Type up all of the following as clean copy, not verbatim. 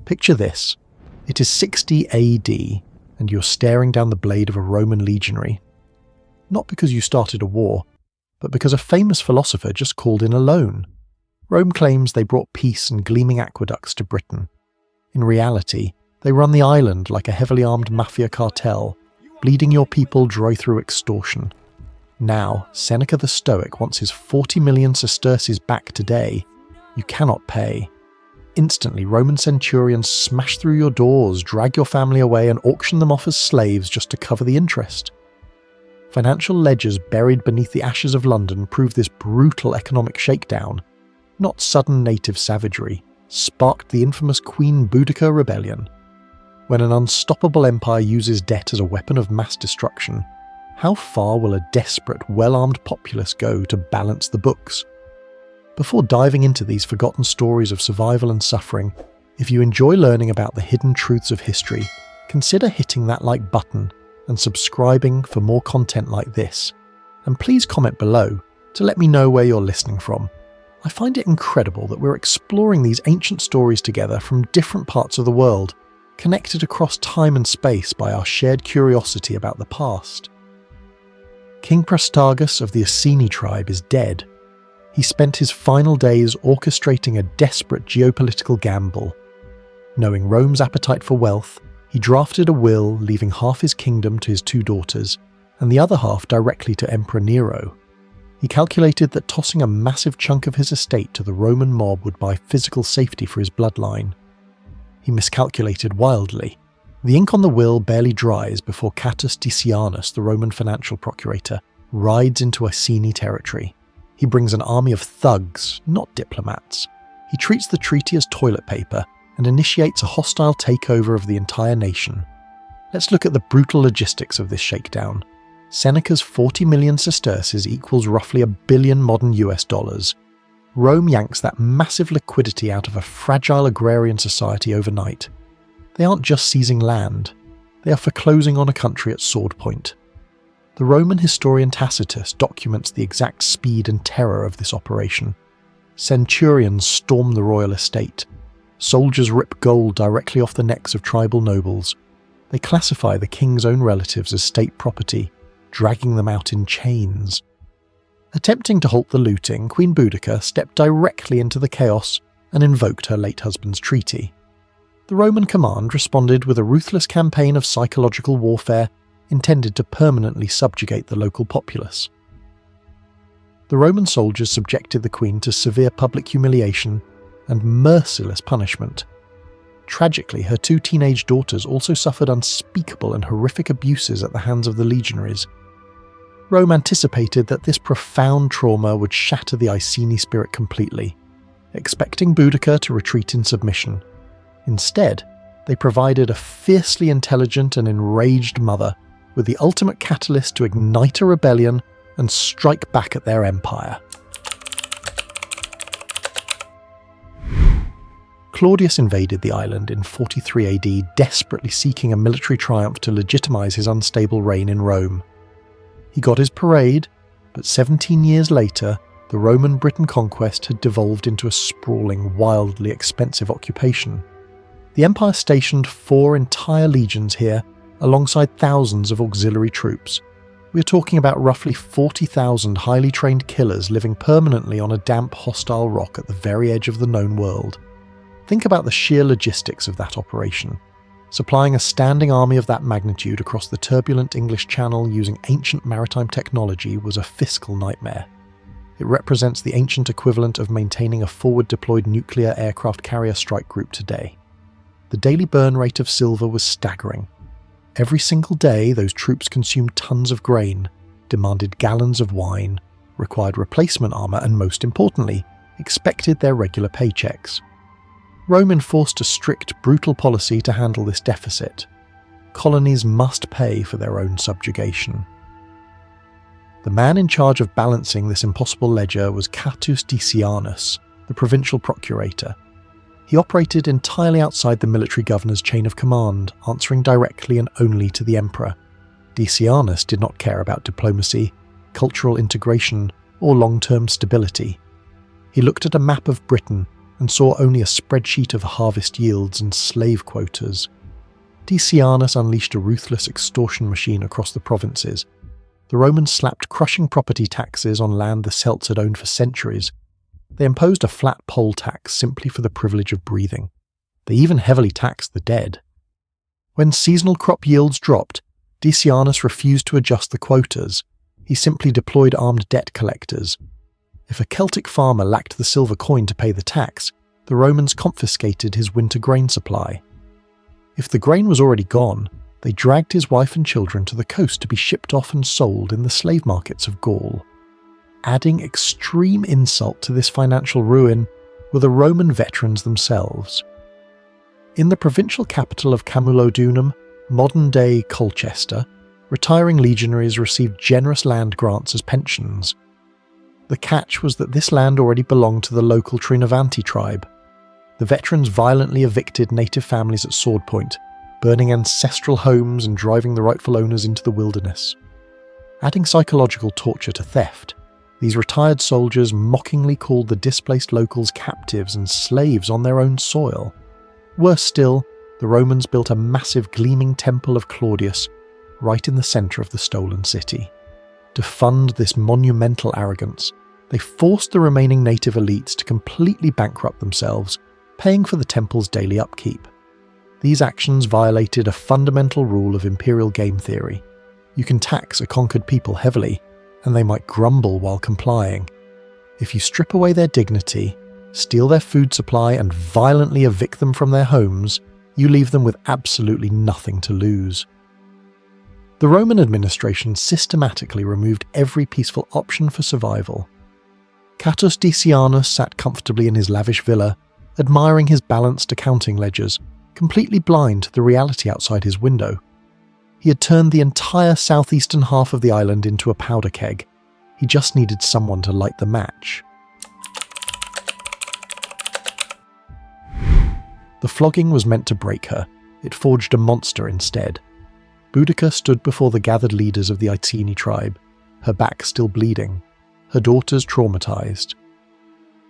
Picture this. It is 60 AD, and you're staring down the blade of a Roman legionary. Not because you started a war, but because a famous philosopher just called in a loan. Rome claims they brought peace and gleaming aqueducts to Britain. In reality, they run the island like a heavily armed mafia cartel, bleeding your people dry through extortion. Now, Seneca the Stoic wants his 40 million sesterces back today. You cannot pay. Instantly, Roman centurions smash through your doors, drag your family away, and auction them off as slaves just to cover the interest. Financial ledgers buried beneath the ashes of London prove this brutal economic shakedown, not sudden native savagery, sparked the infamous Queen Boudicca rebellion. When an unstoppable empire uses debt as a weapon of mass destruction, how far will a desperate, well-armed populace go to balance the books? Before diving into these forgotten stories of survival and suffering, if you enjoy learning about the hidden truths of history, consider hitting that like button and subscribing for more content like this. And please comment below to let me know where you're listening from. I find it incredible that we're exploring these ancient stories together from different parts of the world, connected across time and space by our shared curiosity about the past. King Prasutagus of the Iceni tribe is dead. He spent his final days orchestrating a desperate geopolitical gamble. Knowing Rome's appetite for wealth, he drafted a will leaving half his kingdom to his two daughters, and the other half directly to Emperor Nero. He calculated that tossing a massive chunk of his estate to the Roman mob would buy physical safety for his bloodline. He miscalculated wildly. The ink on the will barely dries before Catus Decianus, the Roman financial procurator, rides into Iceni territory. He brings an army of thugs, not diplomats. He treats the treaty as toilet paper and initiates a hostile takeover of the entire nation. Let's look at the brutal logistics of this shakedown. Seneca's 40 million sesterces equals roughly $1 billion modern US dollars. Rome yanks that massive liquidity out of a fragile agrarian society overnight. They aren't just seizing land, they are foreclosing on a country at sword point. The Roman historian Tacitus documents the exact speed and terror of this operation. Centurions storm the royal estate. Soldiers rip gold directly off the necks of tribal nobles. They classify the king's own relatives as state property, dragging them out in chains. Attempting to halt the looting, Queen Boudica stepped directly into the chaos and invoked her late husband's treaty. The Roman command responded with a ruthless campaign of psychological warfare intended to permanently subjugate the local populace. The Roman soldiers subjected the queen to severe public humiliation and merciless punishment. Tragically, her two teenage daughters also suffered unspeakable and horrific abuses at the hands of the legionaries. Rome anticipated that this profound trauma would shatter the Iceni spirit completely, expecting Boudica to retreat in submission. Instead, they provided a fiercely intelligent and enraged mother with the ultimate catalyst to ignite a rebellion and strike back at their empire. Claudius invaded the island in 43 AD, desperately seeking a military triumph to legitimize his unstable reign in Rome. He got his parade, but 17 years later, the Roman Britain conquest had devolved into a sprawling, wildly expensive occupation. The empire stationed 4 entire legions here, alongside thousands of auxiliary troops. We are talking about roughly 40,000 highly trained killers living permanently on a damp, hostile rock at the very edge of the known world. Think about the sheer logistics of that operation. Supplying a standing army of that magnitude across the turbulent English Channel using ancient maritime technology was a fiscal nightmare. It represents the ancient equivalent of maintaining a forward-deployed nuclear aircraft carrier strike group today. The daily burn rate of silver was staggering. Every single day, those troops consumed tons of grain, demanded gallons of wine, required replacement armour, and most importantly, expected their regular paychecks. Rome enforced a strict, brutal policy to handle this deficit. Colonies must pay for their own subjugation. The man in charge of balancing this impossible ledger was Catus Decianus, the provincial procurator. He operated entirely outside the military governor's chain of command, answering directly and only to the emperor. Decianus did not care about diplomacy, cultural integration, or long-term stability. He looked at a map of Britain and saw only a spreadsheet of harvest yields and slave quotas. Decianus unleashed a ruthless extortion machine across the provinces. The Romans slapped crushing property taxes on land the Celts had owned for centuries. They imposed a flat poll tax simply for the privilege of breathing. They even heavily taxed the dead. When seasonal crop yields dropped, Decianus refused to adjust the quotas. He simply deployed armed debt collectors. If a Celtic farmer lacked the silver coin to pay the tax, the Romans confiscated his winter grain supply. If the grain was already gone, they dragged his wife and children to the coast to be shipped off and sold in the slave markets of Gaul. Adding extreme insult to this financial ruin were the Roman veterans themselves. In the provincial capital of Camulodunum, modern-day Colchester, retiring legionaries received generous land grants as pensions. The catch was that this land already belonged to the local Trinovanti tribe. The veterans violently evicted native families at sword point, burning ancestral homes and driving the rightful owners into the wilderness. Adding psychological torture to theft, these retired soldiers mockingly called the displaced locals captives and slaves on their own soil. Worse still, the Romans built a massive gleaming temple of Claudius right in the centre of the stolen city. To fund this monumental arrogance, they forced the remaining native elites to completely bankrupt themselves, paying for the temple's daily upkeep. These actions violated a fundamental rule of imperial game theory. You can tax a conquered people heavily, and they might grumble while complying. If you strip away their dignity, steal their food supply, and violently evict them from their homes, you leave them with absolutely nothing to lose. The Roman administration systematically removed every peaceful option for survival. Catus Decianus sat comfortably in his lavish villa, admiring his balanced accounting ledgers, completely blind to the reality outside his window. He had turned the entire southeastern half of the island into a powder keg. He just needed someone to light the match. The flogging was meant to break her. It forged a monster instead. Boudica stood before the gathered leaders of the Iceni tribe, her back still bleeding, her daughters traumatized.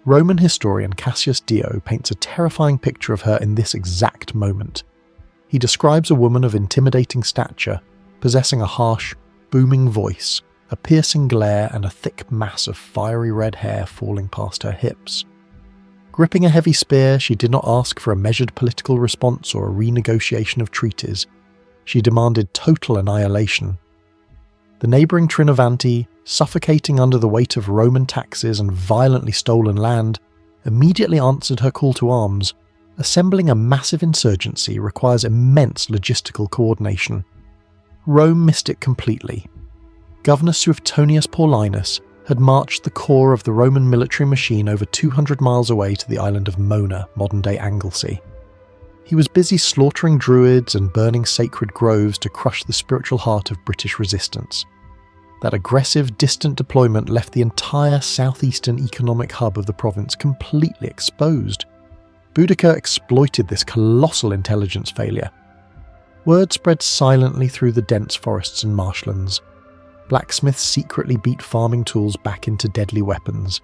Roman historian Cassius Dio paints a terrifying picture of her in this exact moment. He describes a woman of intimidating stature, possessing a harsh, booming voice, a piercing glare, and a thick mass of fiery red hair falling past her hips. Gripping a heavy spear, she did not ask for a measured political response or a renegotiation of treaties. She demanded total annihilation. The neighbouring Trinovanti, suffocating under the weight of Roman taxes and violently stolen land, immediately answered her call to arms. Assembling a massive insurgency requires immense logistical coordination. Rome missed it completely. Governor Suetonius Paulinus had marched the core of the Roman military machine over 200 miles away to the island of Mona, modern-day Anglesey. He was busy slaughtering druids and burning sacred groves to crush the spiritual heart of British resistance. That aggressive, distant deployment left the entire southeastern economic hub of the province completely exposed. Boudica exploited this colossal intelligence failure. Word spread silently through the dense forests and marshlands. Blacksmiths secretly beat farming tools back into deadly weapons.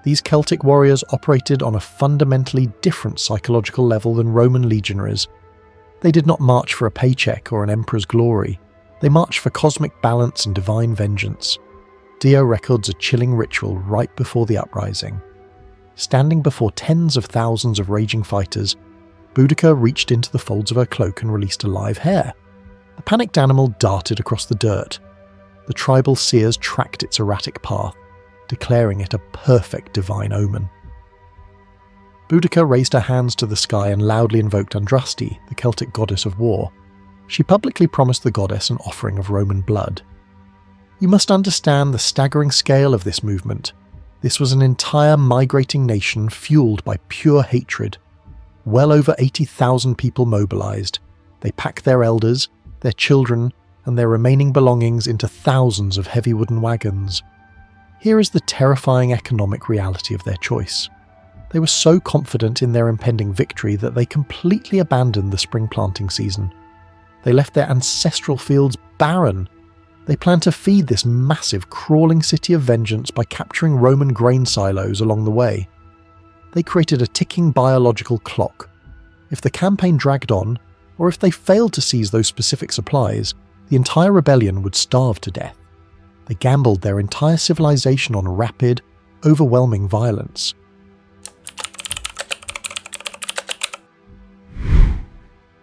These Celtic warriors operated on a fundamentally different psychological level than Roman legionaries. They did not march for a paycheck or an emperor's glory. They marched for cosmic balance and divine vengeance. Dio records a chilling ritual right before the uprising. Standing before tens of thousands of raging fighters, Boudica reached into the folds of her cloak and released a live hare. The panicked animal darted across the dirt. The tribal seers tracked its erratic path, declaring it a perfect divine omen. Boudica raised her hands to the sky and loudly invoked Andraste, the Celtic goddess of war. She publicly promised the goddess an offering of Roman blood. You must understand the staggering scale of this movement. This was an entire migrating nation fueled by pure hatred. Well over 80,000 people mobilized. They packed their elders, their children, and their remaining belongings into thousands of heavy wooden wagons. Here is the terrifying economic reality of their choice. They were so confident in their impending victory that they completely abandoned the spring planting season. They left their ancestral fields barren. They planned to feed this massive, crawling city of vengeance by capturing Roman grain silos along the way. they created a ticking biological clock. If the campaign dragged on, or if they failed to seize those specific supplies, the entire rebellion would starve to death. They gambled their entire civilization on rapid, overwhelming violence.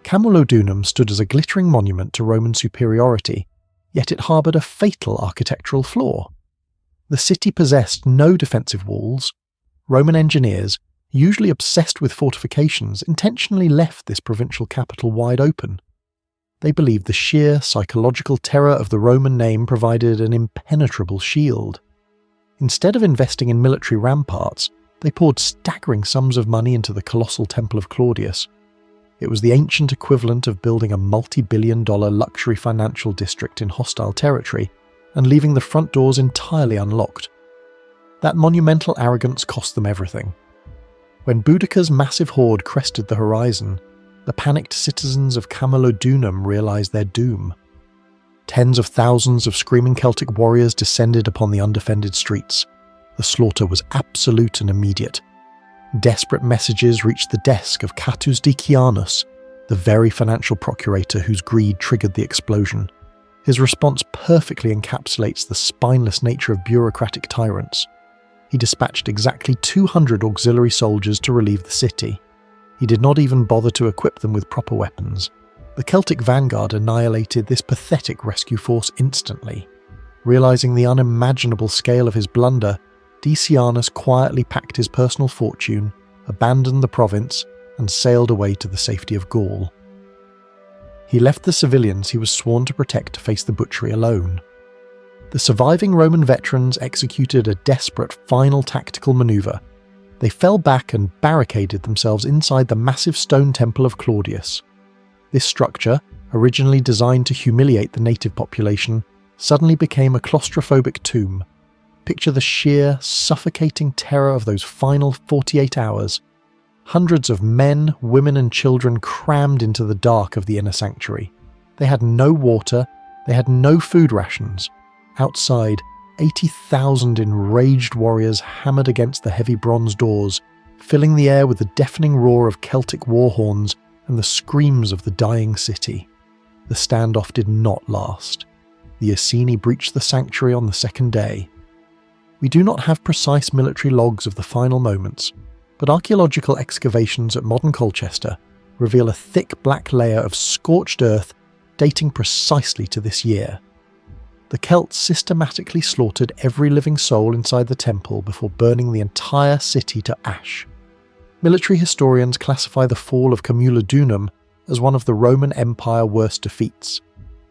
Camulodunum stood as a glittering monument to Roman superiority, yet it harboured a fatal architectural flaw. The city possessed no defensive walls. Roman engineers, usually obsessed with fortifications, intentionally left this provincial capital wide open. They believed the sheer psychological terror of the Roman name provided an impenetrable shield. Instead of investing in military ramparts, they poured staggering sums of money into the colossal Temple of Claudius. It was the ancient equivalent of building a multi-billion-dollar luxury financial district in hostile territory and leaving the front doors entirely unlocked. That monumental arrogance cost them everything. When Boudica's massive horde crested the horizon, the panicked citizens of Camulodunum realized their doom. Tens of thousands of screaming Celtic warriors descended upon the undefended streets. The slaughter was absolute and immediate. Desperate messages reached the desk of Catus Decianus, the very financial procurator whose greed triggered the explosion. His response perfectly encapsulates the spineless nature of bureaucratic tyrants. He dispatched exactly 200 auxiliary soldiers to relieve the city. He did not even bother to equip them with proper weapons. The Celtic vanguard annihilated this pathetic rescue force instantly. Realizing the unimaginable scale of his blunder, Decianus quietly packed his personal fortune, abandoned the province, and sailed away to the safety of Gaul. He left the civilians he was sworn to protect to face the butchery alone. The surviving Roman veterans executed a desperate final tactical maneuver. They fell back and barricaded themselves inside the massive stone temple of Claudius. This structure, originally designed to humiliate the native population, suddenly became a claustrophobic tomb. Picture the sheer, suffocating terror of those final 48 hours. Hundreds of men, women and children crammed into the dark of the inner sanctuary. They had no water, they had no food rations. Outside, 80,000 enraged warriors hammered against the heavy bronze doors, filling the air with the deafening roar of Celtic war horns and the screams of the dying city. The standoff did not last. The Iceni breached the sanctuary on the second day. We do not have precise military logs of the final moments, but archaeological excavations at modern Colchester reveal a thick black layer of scorched earth dating precisely to this year. The Celts systematically slaughtered every living soul inside the temple before burning the entire city to ash. Military historians classify the fall of Camulodunum as one of the Roman Empire's worst defeats.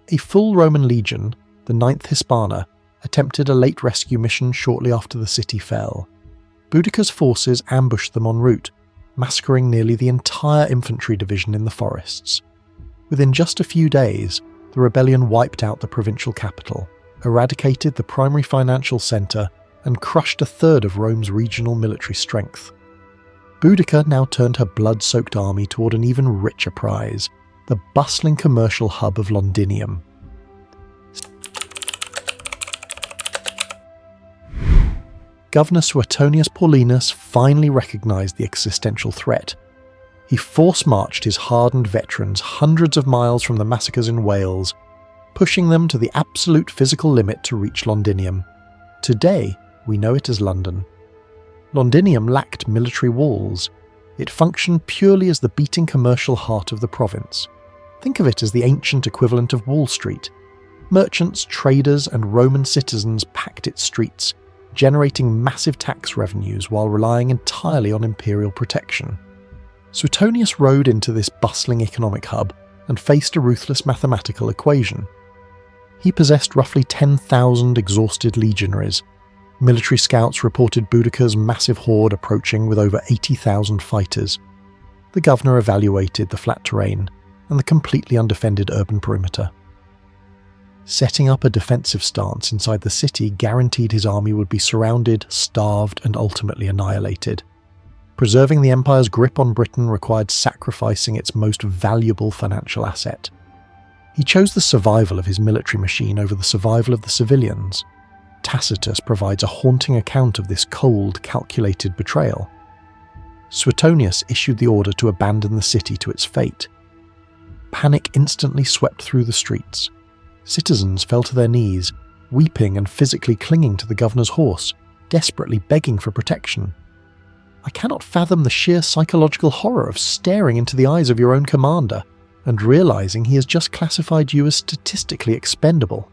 A full Roman legion, the 9th Hispana, attempted a late rescue mission shortly after the city fell. Boudica's forces ambushed them en route, massacring nearly the entire infantry division in the forests. Within just a few days, the rebellion wiped out the provincial capital, eradicated the primary financial centre, and crushed a third of Rome's regional military strength. Boudica now turned her blood-soaked army toward an even richer prize, the bustling commercial hub of Londinium. Governor Suetonius Paulinus finally recognised the existential threat. He force-marched his hardened veterans hundreds of miles from the massacres in Wales, pushing them to the absolute physical limit to reach Londinium. Today, we know it as London. Londinium lacked military walls. It functioned purely as the beating commercial heart of the province. Think of it as the ancient equivalent of Wall Street. Merchants, traders, and Roman citizens packed its streets, generating massive tax revenues while relying entirely on imperial protection. Suetonius rode into this bustling economic hub and faced a ruthless mathematical equation. He possessed roughly 10,000 exhausted legionaries. Military scouts reported Boudica's massive horde approaching with over 80,000 fighters. The governor evaluated the flat terrain and the completely undefended urban perimeter. Setting up a defensive stance inside the city guaranteed his army would be surrounded, starved, and ultimately annihilated. Preserving the empire's grip on Britain required sacrificing its most valuable financial asset. He chose the survival of his military machine over the survival of the civilians. Tacitus provides a haunting account of this cold, calculated betrayal. Suetonius issued the order to abandon the city to its fate. Panic instantly swept through the streets. Citizens fell to their knees, weeping and physically clinging to the governor's horse, desperately begging for protection. I cannot fathom the sheer psychological horror of staring into the eyes of your own commander and realizing he has just classified you as statistically expendable.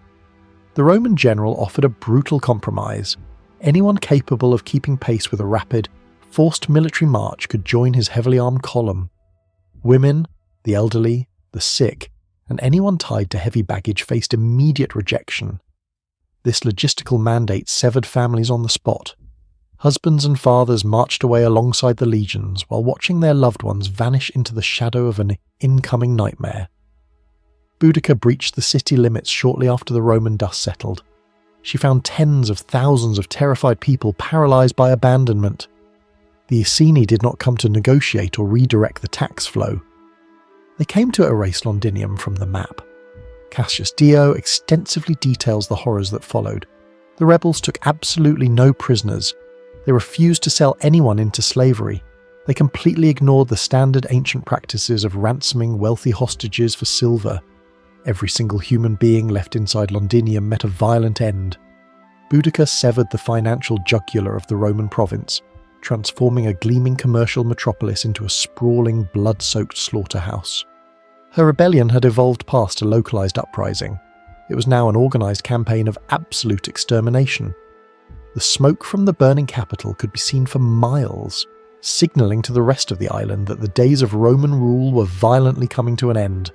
The Roman general offered a brutal compromise. Anyone capable of keeping pace with a rapid, forced military march could join his heavily armed column. Women, the elderly, the sick, and anyone tied to heavy baggage faced immediate rejection. This logistical mandate severed families on the spot. Husbands and fathers marched away alongside the legions while watching their loved ones vanish into the shadow of an incoming nightmare. Boudica breached the city limits shortly after the Roman dust settled. She found tens of thousands of terrified people paralysed by abandonment. The Iceni did not come to negotiate or redirect the tax flow. They came to erase Londinium from the map. Cassius Dio extensively details the horrors that followed. The rebels took absolutely no prisoners. They refused to sell anyone into slavery. They completely ignored the standard ancient practices of ransoming wealthy hostages for silver. Every single human being left inside Londinium met a violent end. Boudica severed the financial jugular of the Roman province, transforming a gleaming commercial metropolis into a sprawling, blood-soaked slaughterhouse. Her rebellion had evolved past a localized uprising. It was now an organized campaign of absolute extermination. The smoke from the burning capital could be seen for miles, signaling to the rest of the island that the days of Roman rule were violently coming to an end.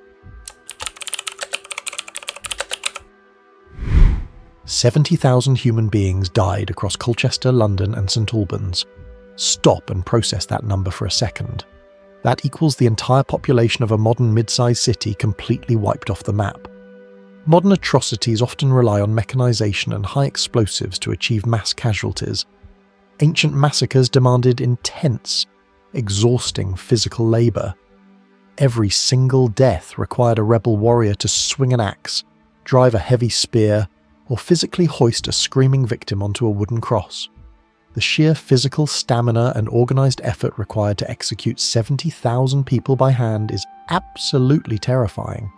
70,000 human beings died across Colchester, London and St Albans. Stop and process that number for a second. That equals the entire population of a modern mid-sized city completely wiped off the map. Modern atrocities often rely on mechanization and high explosives to achieve mass casualties. Ancient massacres demanded intense, exhausting physical labor. Every single death required a rebel warrior to swing an axe, drive a heavy spear, or physically hoist a screaming victim onto a wooden cross. The sheer physical stamina and organized effort required to execute 70,000 people by hand is absolutely terrifying.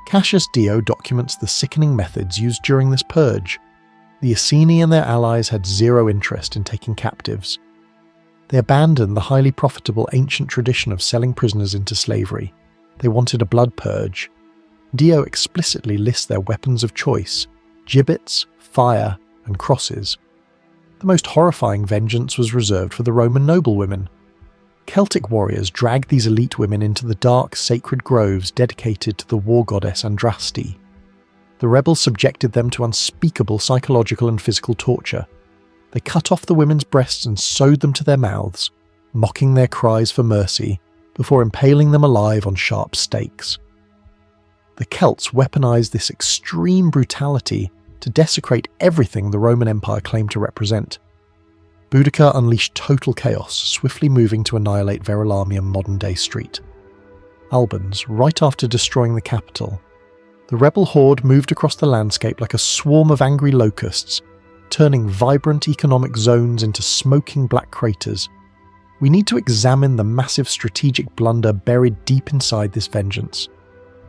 Cassius Dio documents the sickening methods used during this purge. The Iceni and their allies had zero interest in taking captives. They abandoned the highly profitable ancient tradition of selling prisoners into slavery. They wanted a blood purge. Dio explicitly lists their weapons of choice: gibbets, fire, and crosses. The most horrifying vengeance was reserved for the Roman noblewomen. Celtic warriors dragged these elite women into the dark, sacred groves dedicated to the war goddess Andraste. The rebels subjected them to unspeakable psychological and physical torture. They cut off the women's breasts and sewed them to their mouths, mocking their cries for mercy, before impaling them alive on sharp stakes. The Celts weaponized this extreme brutality to desecrate everything the Roman Empire claimed to represent. Boudica unleashed total chaos, swiftly moving to annihilate Verulamium modern-day Street. Albans, right after destroying the capital. The rebel horde moved across the landscape like a swarm of angry locusts, turning vibrant economic zones into smoking black craters. We need to examine the massive strategic blunder buried deep inside this vengeance.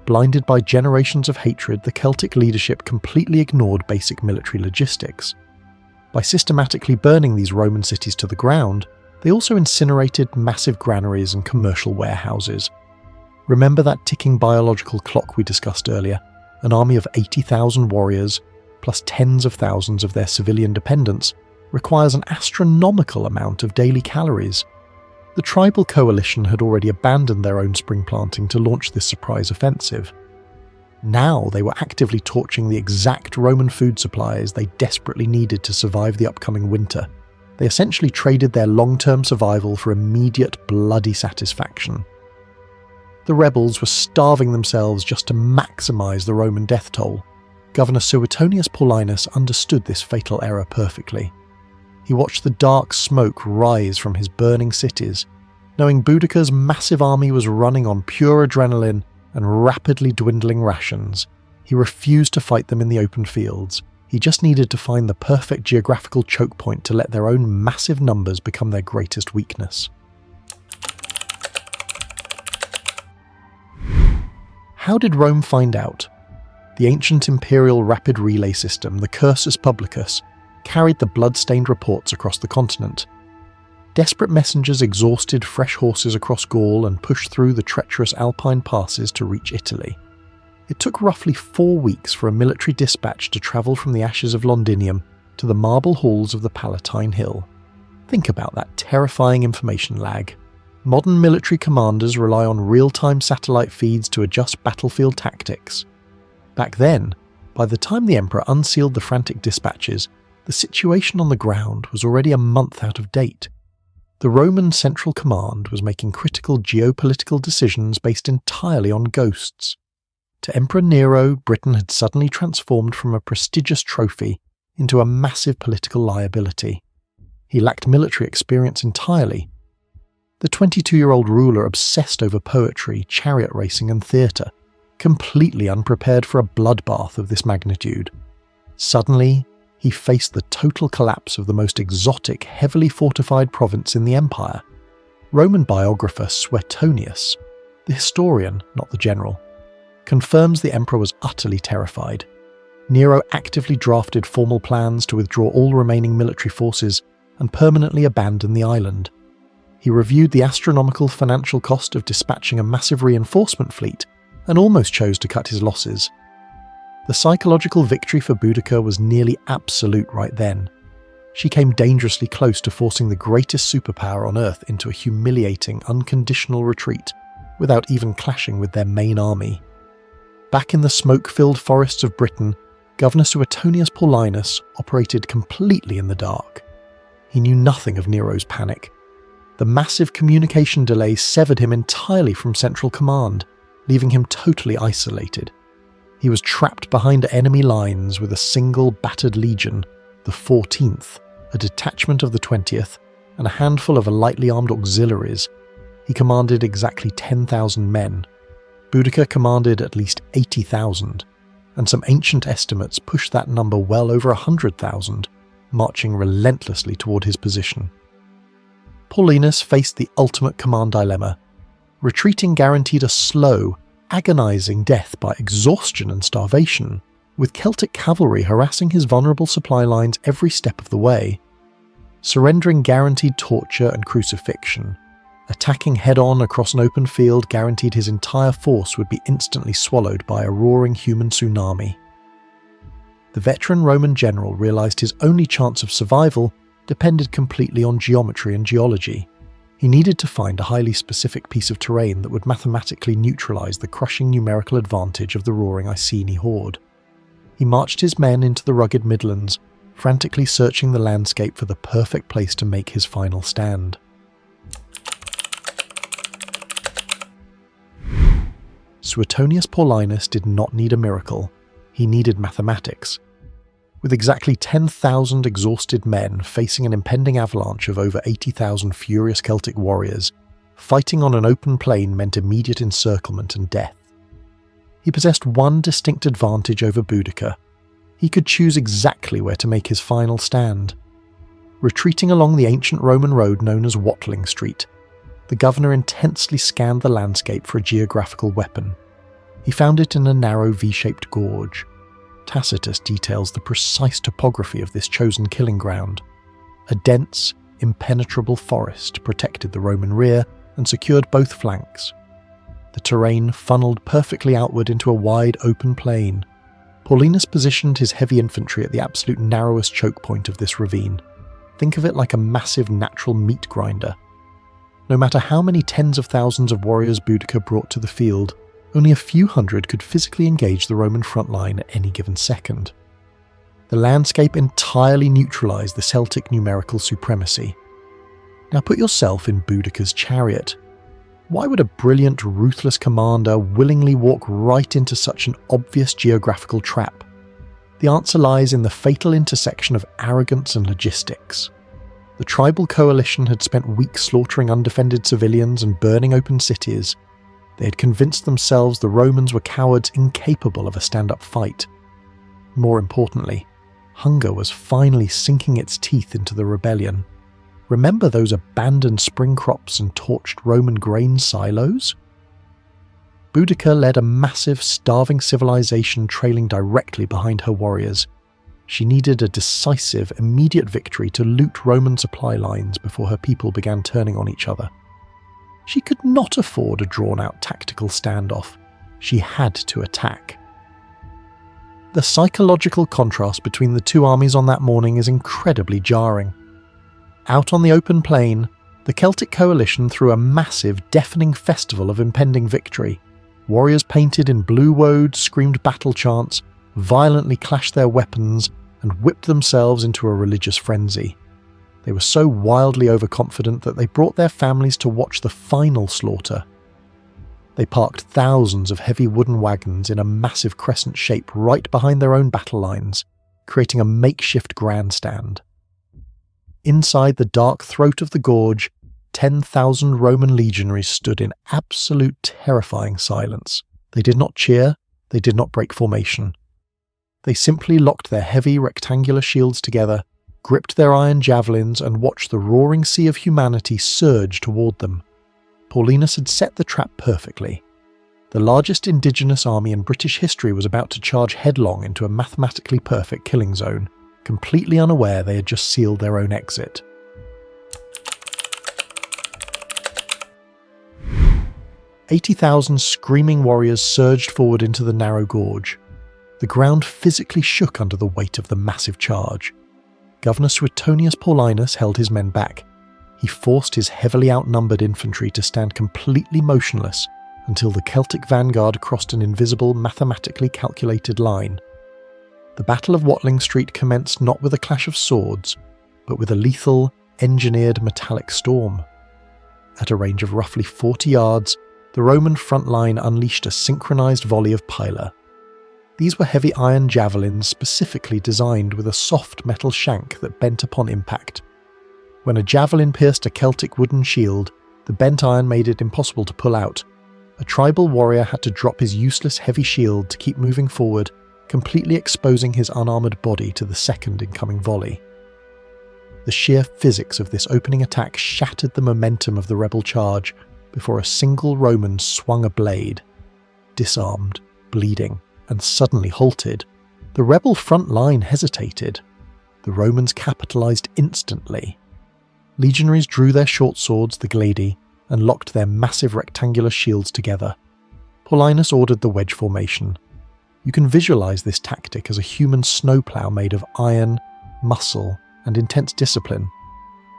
Blinded by generations of hatred, the Celtic leadership completely ignored basic military logistics. By systematically burning these Roman cities to the ground, they also incinerated massive granaries and commercial warehouses. Remember that ticking biological clock we discussed earlier? An army of 80,000 warriors, plus tens of thousands of their civilian dependents, requires an astronomical amount of daily calories. The tribal coalition had already abandoned their own spring planting to launch this surprise offensive. Now they were actively torching the exact Roman food supplies they desperately needed to survive the upcoming winter. They essentially traded their long-term survival for immediate bloody satisfaction. The rebels were starving themselves just to maximize the Roman death toll. Governor Suetonius Paulinus understood this fatal error perfectly. He watched the dark smoke rise from his burning cities, knowing Boudica's massive army was running on pure adrenaline and rapidly dwindling rations. He refused to fight them in the open fields. He just needed to find the perfect geographical choke point to let their own massive numbers become their greatest weakness. How did Rome find out? The ancient imperial rapid relay system, the Cursus Publicus, carried the blood-stained reports across the continent. Desperate messengers exhausted fresh horses across Gaul and pushed through the treacherous Alpine passes to reach Italy. It took roughly 4 weeks for a military dispatch to travel from the ashes of Londinium to the marble halls of the Palatine Hill. Think about that terrifying information lag. Modern military commanders rely on real-time satellite feeds to adjust battlefield tactics. Back then, by the time the Emperor unsealed the frantic dispatches, the situation on the ground was already a month out of date. The Roman Central Command was making critical geopolitical decisions based entirely on ghosts. To Emperor Nero, Britain had suddenly transformed from a prestigious trophy into a massive political liability. He lacked military experience entirely. The 22-year-old ruler obsessed over poetry, chariot racing and theatre, completely unprepared for a bloodbath of this magnitude. Suddenly, he faced the total collapse of the most exotic, heavily fortified province in the empire. Roman biographer Suetonius, the historian, not the general, confirms the emperor was utterly terrified. Nero actively drafted formal plans to withdraw all remaining military forces and permanently abandon the island. He reviewed the astronomical financial cost of dispatching a massive reinforcement fleet and almost chose to cut his losses. The psychological victory for Boudica was nearly absolute right then. She came dangerously close to forcing the greatest superpower on Earth into a humiliating, unconditional retreat, without even clashing with their main army. Back in the smoke-filled forests of Britain, Governor Suetonius Paulinus operated completely in the dark. He knew nothing of Nero's panic. The massive communication delays severed him entirely from central command, leaving him totally isolated. He was trapped behind enemy lines with a single battered legion, the 14th, a detachment of the 20th, and a handful of lightly armed auxiliaries. He commanded exactly 10,000 men. Boudica commanded at least 80,000, and some ancient estimates pushed that number well over 100,000, marching relentlessly toward his position. Paulinus faced the ultimate command dilemma. Retreating guaranteed a slow, agonizing death by exhaustion and starvation, with Celtic cavalry harassing his vulnerable supply lines every step of the way. Surrendering guaranteed torture and crucifixion. Attacking head-on across an open field guaranteed his entire force would be instantly swallowed by a roaring human tsunami. The veteran Roman general realized his only chance of survival depended completely on geometry and geology. He needed to find a highly specific piece of terrain that would mathematically neutralize the crushing numerical advantage of the roaring Iceni horde. He marched his men into the rugged Midlands, frantically searching the landscape for the perfect place to make his final stand. Suetonius Paulinus did not need a miracle, he needed mathematics. With exactly 10,000 exhausted men facing an impending avalanche of over 80,000 furious Celtic warriors, fighting on an open plain meant immediate encirclement and death. He possessed one distinct advantage over Boudica. He could choose exactly where to make his final stand. Retreating along the ancient Roman road known as Watling Street, the governor intensely scanned the landscape for a geographical weapon. He found it in a narrow V-shaped gorge. Tacitus details the precise topography of this chosen killing ground. A dense, impenetrable forest protected the Roman rear and secured both flanks. The terrain funneled perfectly outward into a wide open plain. Paulinus positioned his heavy infantry at the absolute narrowest choke point of this ravine. Think of it like a massive natural meat grinder. No matter how many tens of thousands of warriors Boudica brought to the field, only a few hundred could physically engage the Roman front line at any given second. The landscape entirely neutralized the Celtic numerical supremacy. Now put yourself in Boudica's chariot. Why would a brilliant, ruthless commander willingly walk right into such an obvious geographical trap? The answer lies in the fatal intersection of arrogance and logistics. The tribal coalition had spent weeks slaughtering undefended civilians and burning open cities. They had convinced themselves the Romans were cowards incapable of a stand-up fight. More importantly, hunger was finally sinking its teeth into the rebellion. Remember those abandoned spring crops and torched Roman grain silos? Boudica led a massive, starving civilization trailing directly behind her warriors. She needed a decisive, immediate victory to loot Roman supply lines before her people began turning on each other. She could not afford a drawn-out tactical standoff. She had to attack. The psychological contrast between the two armies on that morning is incredibly jarring. Out on the open plain, the Celtic coalition threw a massive, deafening festival of impending victory. Warriors painted in blue woad screamed battle chants, violently clashed their weapons, and whipped themselves into a religious frenzy. They were so wildly overconfident that they brought their families to watch the final slaughter. They parked thousands of heavy wooden wagons in a massive crescent shape right behind their own battle lines, creating a makeshift grandstand. Inside the dark throat of the gorge, 10,000 Roman legionaries stood in absolute terrifying silence. They did not cheer, they did not break formation. They simply locked their heavy rectangular shields together, gripped their iron javelins, and watched the roaring sea of humanity surge toward them. Paulinus had set the trap perfectly. The largest indigenous army in British history was about to charge headlong into a mathematically perfect killing zone, completely unaware they had just sealed their own exit. "80,000 screaming warriors surged forward into the narrow gorge. The ground physically shook under the weight of the massive charge. Governor Suetonius Paulinus held his men back. He forced his heavily outnumbered infantry to stand completely motionless until the Celtic vanguard crossed an invisible, mathematically calculated line. The Battle of Watling Street commenced not with a clash of swords, but with a lethal, engineered metallic storm. At a range of roughly 40 yards, the Roman front line unleashed a synchronized volley of pyla. These were heavy iron javelins specifically designed with a soft metal shank that bent upon impact. When a javelin pierced a Celtic wooden shield, the bent iron made it impossible to pull out. A tribal warrior had to drop his useless heavy shield to keep moving forward, completely exposing his unarmoured body to the second incoming volley. The sheer physics of this opening attack shattered the momentum of the rebel charge before a single Roman swung a blade. Disarmed, bleeding, and suddenly halted, the rebel front line hesitated. The Romans capitalized instantly. Legionaries drew their short swords, the gladi, and locked their massive rectangular shields together. Paulinus ordered the wedge formation. You can visualize this tactic as a human snowplow made of iron, muscle, and intense discipline.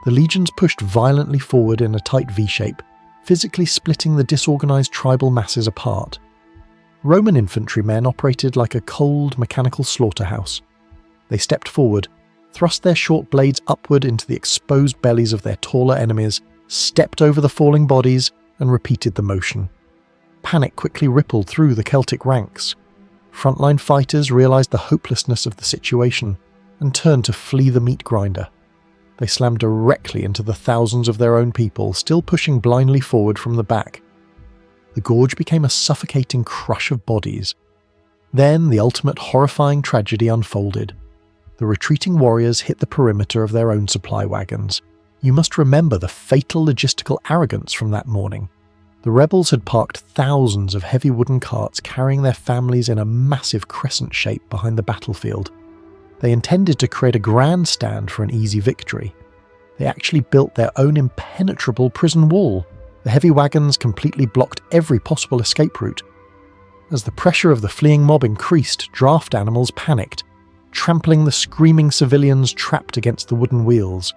The legions pushed violently forward in a tight V-shape, physically splitting the disorganized tribal masses apart. Roman infantrymen operated like a cold, mechanical slaughterhouse. They stepped forward, thrust their short blades upward into the exposed bellies of their taller enemies, stepped over the falling bodies, and repeated the motion. Panic quickly rippled through the Celtic ranks. Frontline fighters realized the hopelessness of the situation and turned to flee the meat grinder. They slammed directly into the thousands of their own people, still pushing blindly forward from the back. The gorge became a suffocating crush of bodies. Then the ultimate horrifying tragedy unfolded. The retreating warriors hit the perimeter of their own supply wagons. You must remember the fatal logistical arrogance from that morning. The rebels had parked thousands of heavy wooden carts carrying their families in a massive crescent shape behind the battlefield. They intended to create a grandstand for an easy victory. They actually built their own impenetrable prison wall. The heavy wagons completely blocked every possible escape route. As the pressure of the fleeing mob increased, draft animals panicked, trampling the screaming civilians trapped against the wooden wheels.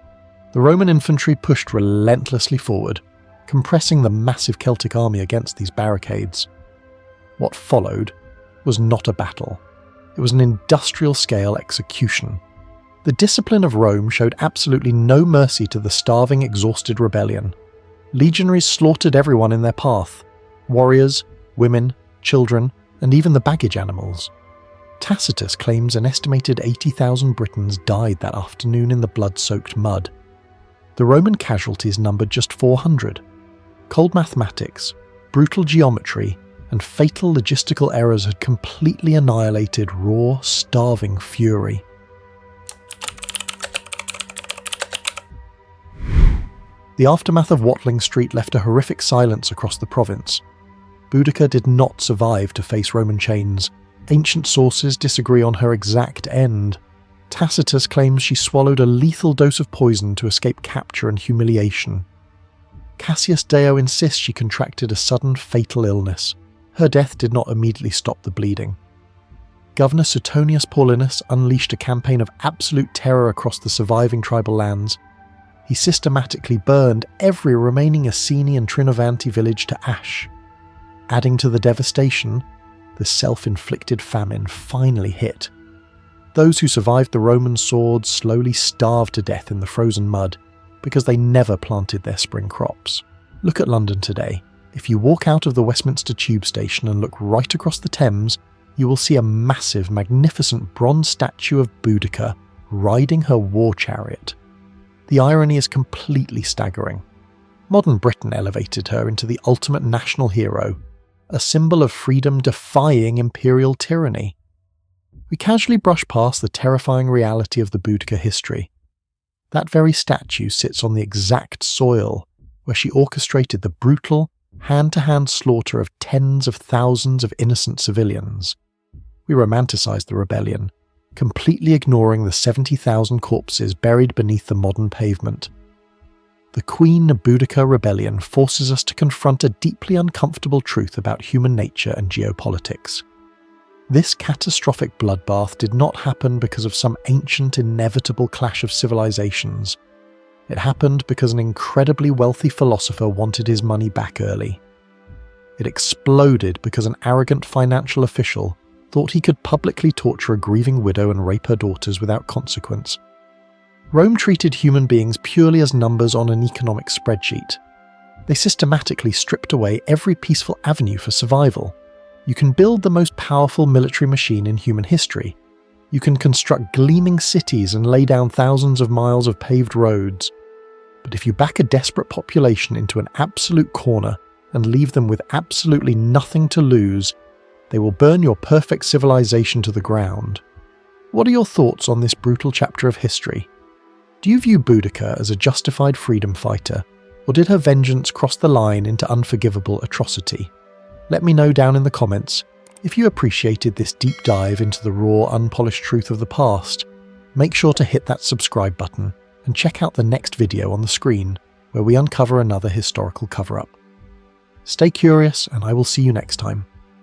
The Roman infantry pushed relentlessly forward, compressing the massive Celtic army against these barricades. What followed was not a battle. It was an industrial-scale execution. The discipline of Rome showed absolutely no mercy to the starving, exhausted rebellion. Legionaries slaughtered everyone in their path: warriors, women, children, and even the baggage animals. Tacitus claims an estimated 80,000 Britons died that afternoon in the blood-soaked mud. The Roman casualties numbered just 400. Cold mathematics, brutal geometry, and fatal logistical errors had completely annihilated raw, starving fury. The aftermath of Watling Street left a horrific silence across the province. Boudica did not survive to face Roman chains. Ancient sources disagree on her exact end. Tacitus claims she swallowed a lethal dose of poison to escape capture and humiliation. Cassius Dio insists she contracted a sudden fatal illness. Her death did not immediately stop the bleeding. Governor Suetonius Paulinus unleashed a campaign of absolute terror across the surviving tribal lands. He systematically burned every remaining Iceni and Trinovanti village to ash. Adding to the devastation, the self-inflicted famine finally hit. Those who survived the Roman sword slowly starved to death in the frozen mud because they never planted their spring crops. Look at London today. If you walk out of the Westminster Tube station and look right across the Thames, you will see a massive, magnificent bronze statue of Boudica riding her war chariot. The irony is completely staggering. Modern Britain elevated her into the ultimate national hero, a symbol of freedom defying imperial tyranny. We casually brush past the terrifying reality of the Boudica history. That very statue sits on the exact soil where she orchestrated the brutal, hand-to-hand slaughter of tens of thousands of innocent civilians. We romanticize the rebellion, completely ignoring the 70,000 corpses buried beneath the modern pavement. The Queen Boudicca rebellion forces us to confront a deeply uncomfortable truth about human nature and geopolitics. This catastrophic bloodbath did not happen because of some ancient, inevitable clash of civilizations. It happened because an incredibly wealthy philosopher wanted his money back early. It exploded because an arrogant financial official thought he could publicly torture a grieving widow and rape her daughters without consequence. Rome treated human beings purely as numbers on an economic spreadsheet. They systematically stripped away every peaceful avenue for survival. You can build the most powerful military machine in human history. You can construct gleaming cities and lay down thousands of miles of paved roads. But if you back a desperate population into an absolute corner and leave them with absolutely nothing to lose, they will burn your perfect civilization to the ground. What are your thoughts on this brutal chapter of history? Do you view Boudica as a justified freedom fighter, or did her vengeance cross the line into unforgivable atrocity? Let me know down in the comments. If you appreciated this deep dive into the raw, unpolished truth of the past, make sure to hit that subscribe button and check out the next video on the screen where we uncover another historical cover-up. Stay curious, and I will see you next time.